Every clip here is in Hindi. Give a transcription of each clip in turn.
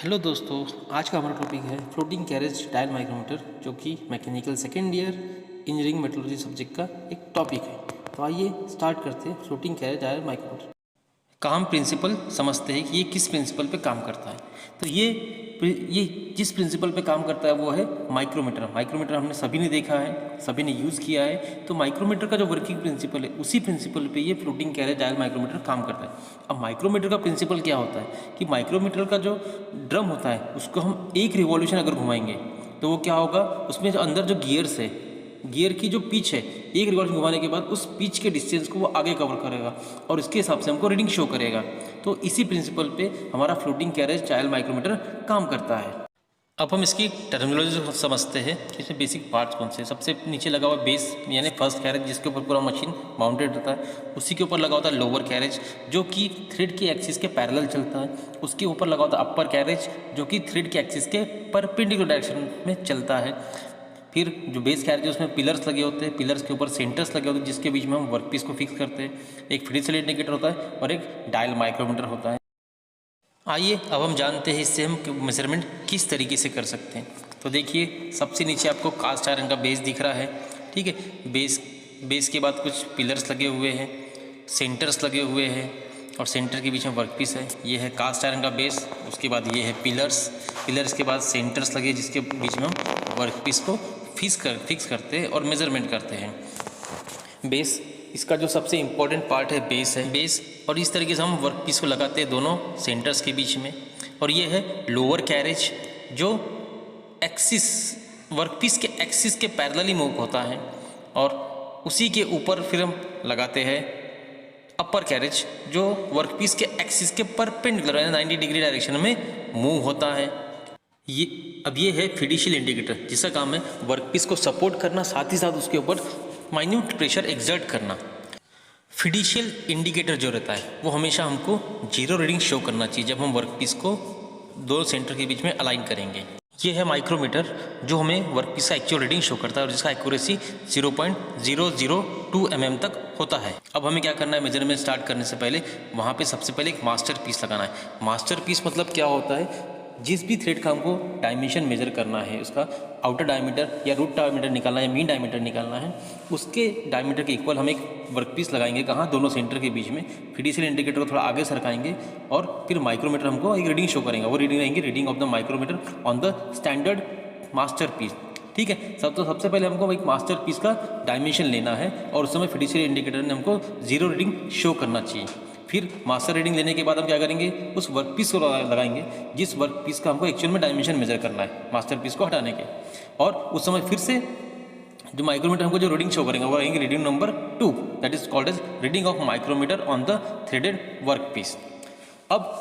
हेलो दोस्तों, आज का हमारा टॉपिक है फ्लोटिंग कैरेज डायल माइक्रोमीटर, जो कि mechanical second year engineering metrology subject का एक टॉपिक है। तो आइए स्टार्ट करते हैं फ्लोटिंग कैरेज डायल माइक्रोमीटर। काम प्रिंसिपल समझते हैं कि ये किस प्रिंसिपल पे काम करता है। तो ये जिस प्रिंसिपल पे काम करता है वो है माइक्रोमीटर। माइक्रोमीटर हमने सभी ने देखा है, सभी ने यूज़ किया है। तो माइक्रोमीटर का जो वर्किंग प्रिंसिपल है उसी प्रिंसिपल पे ये फ्लोटिंग कैरेज डायल माइक्रोमीटर काम करता है। अब माइक्रोमीटर का प्रिंसिपल क्या होता है कि माइक्रोमीटर का जो ड्रम होता है उसको हम एक रिवॉल्यूशन अगर घुमाएंगे तो वो क्या होगा, उसमें जो अंदर जो गियर्स है, गियर की जो पिच है, एक रिवॉल्यूशन घुमाने के बाद उस पिच के डिस्टेंस को वो आगे कवर करेगा और इसके हिसाब से हमको रीडिंग शो करेगा। तो इसी प्रिंसिपल पे हमारा फ्लोटिंग कैरेज डायल माइक्रोमीटर काम करता है। अब हम इसकी टर्मिनोलॉजी समझते हैं कि इसमें बेसिक पार्ट्स कौन से हैं। सबसे नीचे लगा हुआ बेस यानी फर्स्ट कैरेज, जिसके ऊपर पूरा मशीन माउंटेड रहता है। उसी के ऊपर लगा होता है लोअर कैरेज, जो कि थ्रेड के एक्सिस के पैरेलल चलता है। उसके ऊपर लगा होता है अपर कैरेज, जो कि थ्रेड के एक्सिस के परपेंडिकुलर डायरेक्शन में चलता है। फिर जो बेस कैरेज है उसमें पिलर्स लगे होते हैं, पिलर्स के ऊपर सेंटर्स लगे होते हैं जिसके बीच में हम वर्कपीस को फिक्स करते हैं। एक फिडिशियल इंडिकेटर होता है और एक डायल माइक्रोमीटर होता है। आइए अब हम जानते हैं इससे हम मेजरमेंट किस तरीके से कर सकते हैं। तो देखिए, सबसे नीचे आपको कास्ट आयरन का बेस दिख रहा है, ठीक है। बेस के बाद कुछ पिलर्स लगे हुए हैं, सेंटर्स लगे हुए हैं और सेंटर के बीच में वर्कपीस है। ये है कास्ट आयरन का बेस। उसके बाद ये है पिलर्स के बाद सेंटर्स लगे जिसके बीच में हम वर्कपीस को फिक्स करते हैं और मेजरमेंट करते हैं। बेस, इसका जो सबसे इम्पोर्टेंट पार्ट है बेस। और इस तरीके से हम वर्कपीस को लगाते हैं दोनों सेंटर्स के बीच में। और ये है लोअर कैरेज, जो एक्सिस वर्कपीस के एक्सिस के पैरेलली मूव होता है। और उसी के ऊपर फिर हम लगाते हैं अपर कैरेज, जो वर्कपीस के एक्सिस के परपेंडिकुलर यानी 90 डिग्री डायरेक्शन में मूव होता है। ये है फिडिशियल इंडिकेटर, जिसका काम है वर्कपीस को सपोर्ट करना, साथ ही साथ उसके ऊपर माइन्यूट प्रेशर एग्जर्ट करना। फिडिशियल इंडिकेटर जो रहता है वो हमेशा हमको जीरो रीडिंग शो करना चाहिए जब हम वर्कपीस को दो सेंटर के बीच में अलाइन करेंगे। ये है माइक्रोमीटर, जो हमें वर्कपीस का एक्चुअल रीडिंग शो करता है और जिसका एक्यूरेसी 0.002 mm तक होता है। अब हमें क्या करना है, मेजरमेंट स्टार्ट करने से पहले वहाँ पे सबसे पहले एक मास्टर पीस लगाना है। मास्टर पीस मतलब क्या होता है, जिस भी थ्रेड का हमको डायमेंशन मेजर करना है, उसका आउटर डायमीटर या रूट डायमीटर निकालना है या मीन डायमीटर निकालना है, उसके डायमीटर के इक्वल हम एक वर्कपीस लगाएंगे। कहाँ, दोनों सेंटर के बीच में। फिडिशियल इंडिकेटर को थोड़ा आगे सरकाएंगे और फिर माइक्रोमीटर हमको एक रीडिंग शो करेंगे। वो रीडिंग रहेंगी reading of the micrometer on the standard master piece, ठीक है। सबसे पहले हमको एक मास्टर पीस का डायमेंशन लेना है और उस समय फिडिशियल इंडिकेटर ने हमको जीरो रीडिंग शो करना चाहिए। फिर मास्टर रीडिंग लेने के बाद हम क्या करेंगे, उस वर्कपीस को लगाएंगे जिस वर्कपीस का हमको एक्चुअल में डायमेंशन मेजर करना है मास्टर पीस को हटाने के। और उस समय फिर से जो माइक्रोमीटर हमको जो रीडिंग शो करेंगे वो रहेंगे reading number 2, that is called as reading of micrometer on the threaded workpiece. अब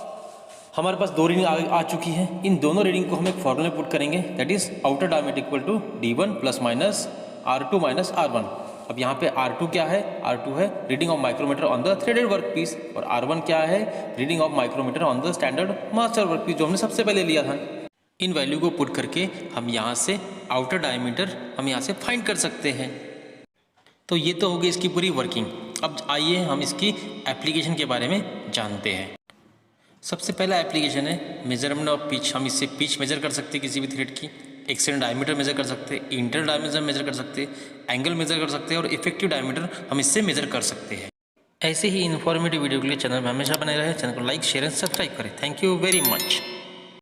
हमारे पास दो रीडिंग आ चुकी है। इन दोनों रीडिंग को हम एक फॉर्मूला पुट करेंगे, that is outer diameter equal to D1 plus minus R2 minus R1। अब यहाँ पे R2 क्या है, R2 है reading of micrometer on the threaded workpiece और R1 क्या है, reading of micrometer on the standard master workpiece, जो हमने सबसे पहले लिया था। इन वैल्यू को पुट करके हम यहाँ से आउटर डायमीटर हम यहाँ से फाइंड कर सकते हैं। तो ये तो होगी इसकी पूरी वर्किंग। अब आइए हम इसकी एप्लीकेशन के बारे में जानते हैं। सबसे पहला एप्लीकेशन है मेजरमेंट ऑफ पिच। हम इससे पिच मेजर कर सकते हैं किसी भी थ्रेड की, एक्सटर्नल डायमीटर मेजर कर सकते हैं, इंटरनल डायमीटर मेजर कर सकते हैं, एंगल मेजर कर सकते हैं और इफेक्टिव डायमीटर हम इससे मेजर कर सकते हैं। ऐसे ही इन्फॉर्मेटिव वीडियो के लिए चैनल में हमेशा बने रहे। चैनल को लाइक, शेयर एंड सब्सक्राइब करें। Thank you very much.